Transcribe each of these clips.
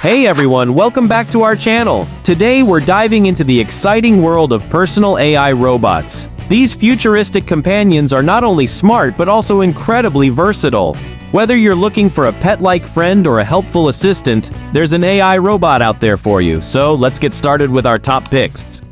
Hey everyone, welcome back to our channel. Today we're diving into the exciting world of personal AI robots. These futuristic companions are not only smart but also incredibly versatile. Whether you're looking for a pet-like friend or a helpful assistant, there's an AI robot out there for you. So let's get started with our top picks.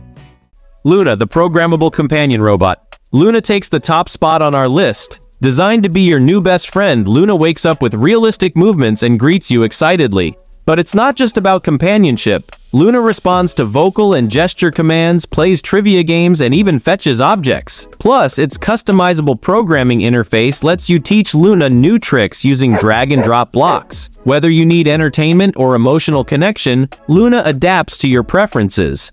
Luna, the programmable companion robot. Luna takes the top spot on our list. Designed to be your new best friend, Luna wakes up with realistic movements and greets you excitedly. But it's not just about companionship. Luna responds to vocal and gesture commands, plays trivia games, and even fetches objects. Plus, its customizable programming interface lets you teach Luna new tricks using drag-and-drop blocks. Whether you need entertainment or emotional connection, Luna adapts to your preferences.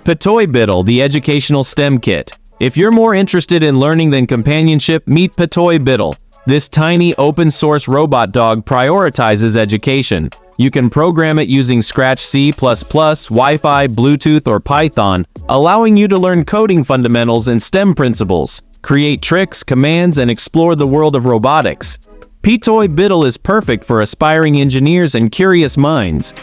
Petio Bittle, the educational STEM kit. If you're more interested in learning than companionship, meet Petio Bittle. This tiny open-source robot dog prioritizes education. You can program it using Scratch C++, Wi-Fi, Bluetooth, or Python, allowing you to learn coding fundamentals and STEM principles, create tricks, commands, and explore the world of robotics. Petio Bittle is perfect for aspiring engineers and curious minds.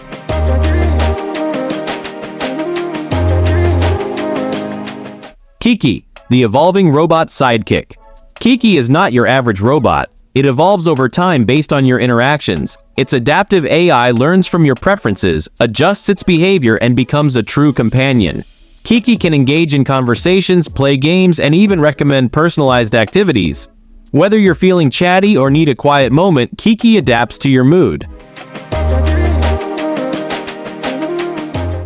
KiKi, the evolving robot sidekick. KiKi is not your average robot. It evolves over time based on your interactions. Its adaptive AI learns from your preferences, adjusts its behavior, and becomes a true companion. KiKi can engage in conversations, play games, and even recommend personalized activities. Whether you're feeling chatty or need a quiet moment, KiKi adapts to your mood.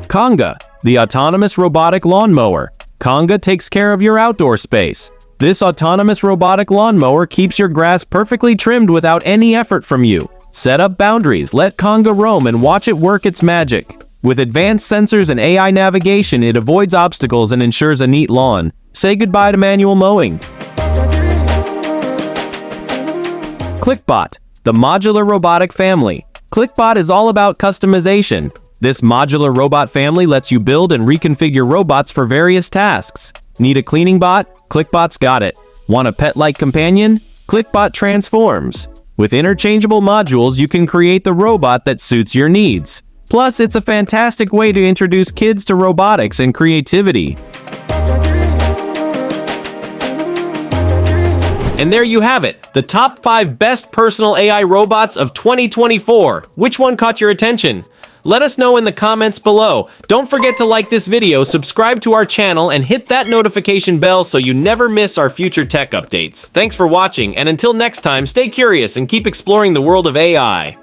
Conga, the autonomous robotic lawnmower. Conga takes care of your outdoor space. This autonomous robotic lawnmower keeps your grass perfectly trimmed without any effort from you. Set up boundaries, let Conga roam, and watch it work its magic. With advanced sensors and AI navigation, it avoids obstacles and ensures a neat lawn. Say goodbye to manual mowing. ClickBot, the modular robotic family. ClickBot is all about customization. This modular robot family lets you build and reconfigure robots for various tasks. Need a cleaning bot? ClickBot's got it. Want a pet-like companion? ClickBot transforms. With interchangeable modules, you can create the robot that suits your needs. Plus, it's a fantastic way to introduce kids to robotics and creativity. And there you have it, the top 5 best personal AI robots of 2024. Which one caught your attention? Let us know in the comments below. Don't forget to like this video, subscribe to our channel, and hit that notification bell so you never miss our future tech updates. Thanks for watching, and until next time, stay curious and keep exploring the world of AI.